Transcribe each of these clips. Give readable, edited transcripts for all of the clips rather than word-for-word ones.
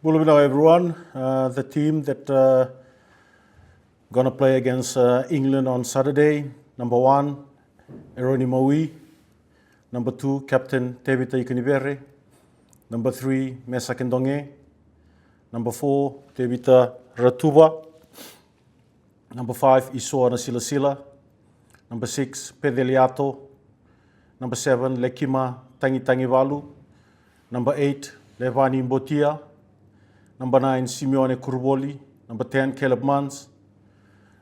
Hello everyone. The team that gonna play against England on Saturday. Number 1, Eroni Maui. Number 2, Captain Tevita Ikunibere. Number 3, Mesa Kendonge. Number 4, Tevita Ratuba. Number 5, Isoa Nasilasila. Number 6, Pedeliato. Number 7, Lekima Tangitangivalu. Number 8, Levani Mbotia. Number 9, Simeone Kuruboli. Number 10, Caleb Mans.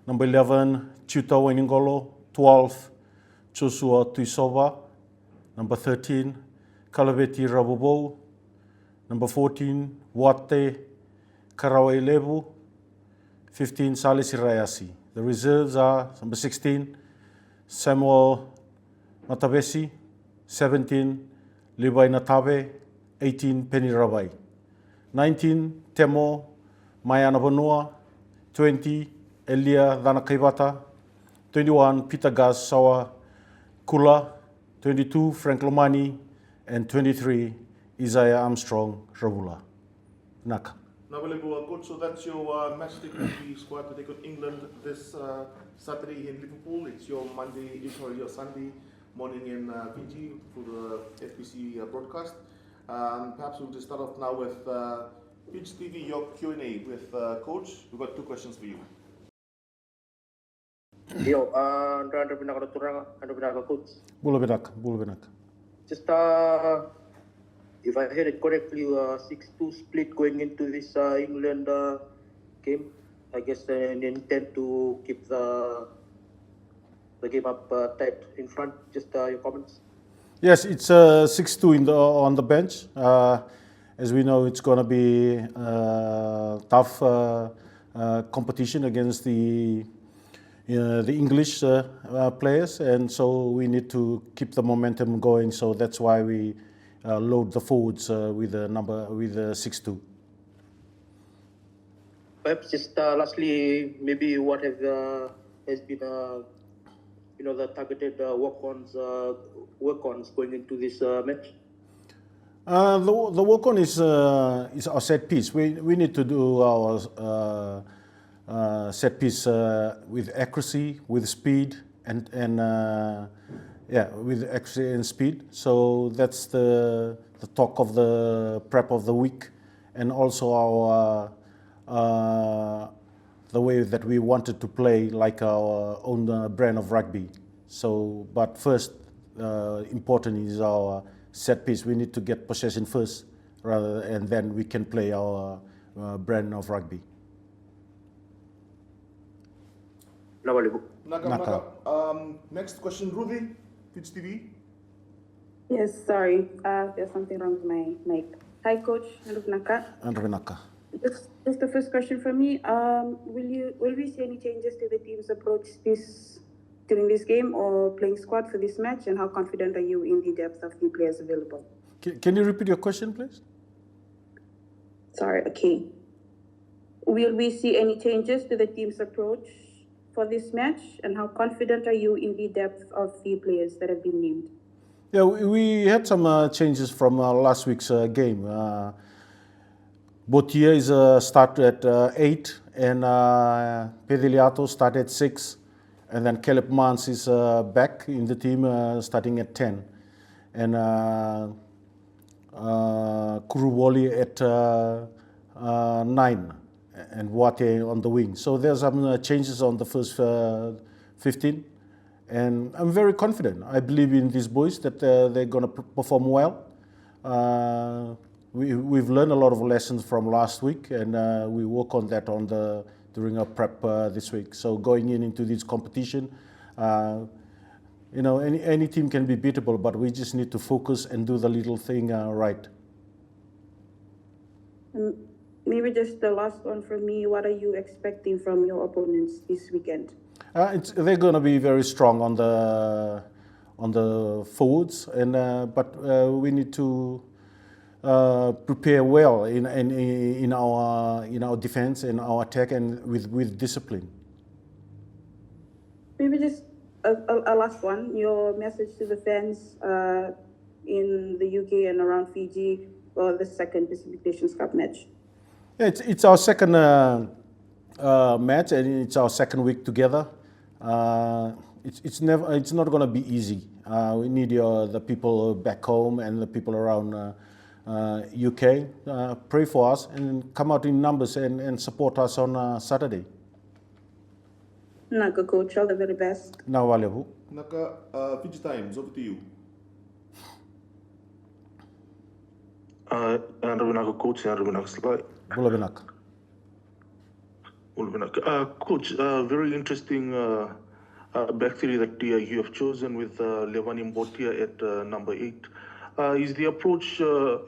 Number 11, Chuta Wainingolo. 12, Joshua Tuisova. Number 13, Kalaveti Rabobo. Number 14, Wate Karawe Lebu. 15, Salis Irayasi. The reserves are number 16, Samuel Matavesi. 17, Libai Natabe. 18, Penny Rabai. 19, Temo Mayana Vanua. 20, Elia Danakaibata. 21, Peter Gas Sawa Kula. 22, Frank Lomani. And 23, Isaiah Armstrong Ravula. Naka. Coach, so that's your match day squad to take on England this Saturday in Liverpool. It's your your Sunday morning in Fiji for the FPC broadcast. Perhaps we'll just start off now with Fiji TV, your Q&A with Coach. We've got 2 questions for you. Yo, Coach. Bulabenak. Just if I heard it correctly, 6-2 split going into this England game. I guess they intend to keep the game up tight in front. Just your comments. Yes, it's 6-2 on the bench. As we know, it's going to be tough competition against the English players, and so we need to keep the momentum going. So that's why we load the forwards with the 6-2. Perhaps just lastly, maybe what has been the targeted work-ons going into this match. The work-on is our set piece. We need to do our set piece with accuracy, with speed, and with accuracy and speed. So that's the talk of the prep of the week, and also our the way that we wanted to play like our own brand of rugby. So, but first, important is our set piece. We need to get possession first, and then we can play our brand of rugby. Naka. Next question, Rudy, Fiji TV. Yes, sorry. There's something wrong with my mic. Hi, Coach. Andrew Naka. Just the first question for me. Will we see any changes to the team's approach during this game or playing squad for this match? And how confident are you in the depth of the players available? Can you repeat your question, please? Sorry. Okay. Will we see any changes to the team's approach for this match? And how confident are you in the depth of the players that have been named? Yeah, we had some changes from last week's game. Botia is started at 8, and Pedeliato started at 6, and then Caleb Mans is back in the team starting at 10, and Kuruboli at 9, and Wate on the wing. So there's some changes on the first 15, and I'm very confident. I believe in these boys that they're going to perform well. We've learned a lot of lessons from last week, and we work on that during our prep this week. So going into this competition, any team can be beatable, but we just need to focus and do the little thing right. Maybe just the last one for me. What are you expecting from your opponents this weekend? They're going to be very strong on the forwards, and but we need to prepare well in our defense and our attack, and with discipline. Maybe just a last one. Your message to the fans in the UK and around Fiji for the second Pacific Nations Cup match. It's our second match, and it's our second week together. It's not going to be easy. We need the people back home and the people around UK pray for us and come out in numbers and support us on Saturday. Naka, coach, all the very best. Na wale bu. Naka, Fiji Times, over to you. Seruvakula coach, Seruvakula slide. Bulabinak. Coach, very interesting back three that you have chosen with Levani Mbotia at number 8. Is the approach,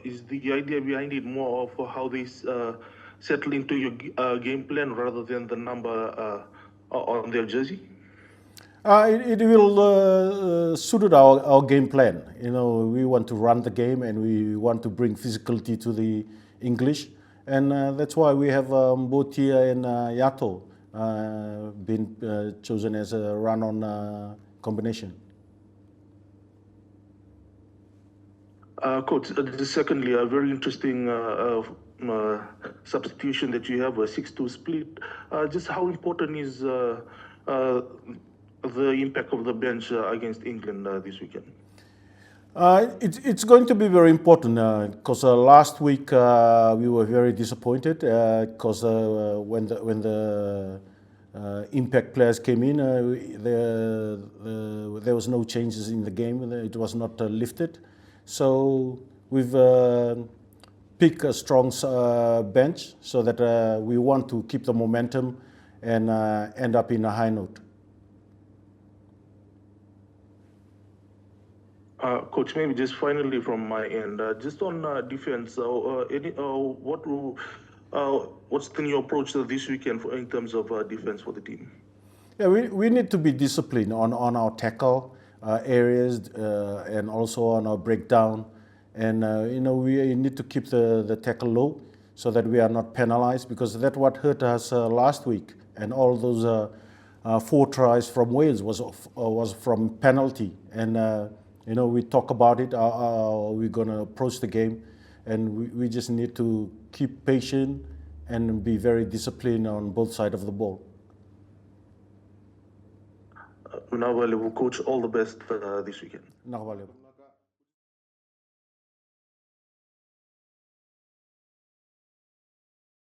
is the idea behind it more of how they settle into your game plan rather than the number on their jersey? It will suit our game plan. You know, we want to run the game and we want to bring physicality to the English. And that's why we have Mbotia and Yato been chosen as a run-on combination. Coach, secondly, a very interesting substitution that you have, a 6-2 split. Just how important is the impact of the bench against England this weekend? It's going to be very important because last week we were very disappointed because when the impact players came in, there was no changes in the game. It was not lifted. So we've picked a strong bench so that we want to keep the momentum and end up in a high note. Coach, maybe just finally from my end, just on defense, what's the new approach this weekend in terms of defense for the team? Yeah, we need to be disciplined on our tackle areas and also on our breakdown. And, we need to keep the tackle low so that we are not penalized, because that's what hurt us last week. And all those 4 tries from Wales was from penalty. And, we talk about it, how we're going to approach the game, and we just need to keep patient and be very disciplined on both sides of the ball. Coach, all the best this weekend.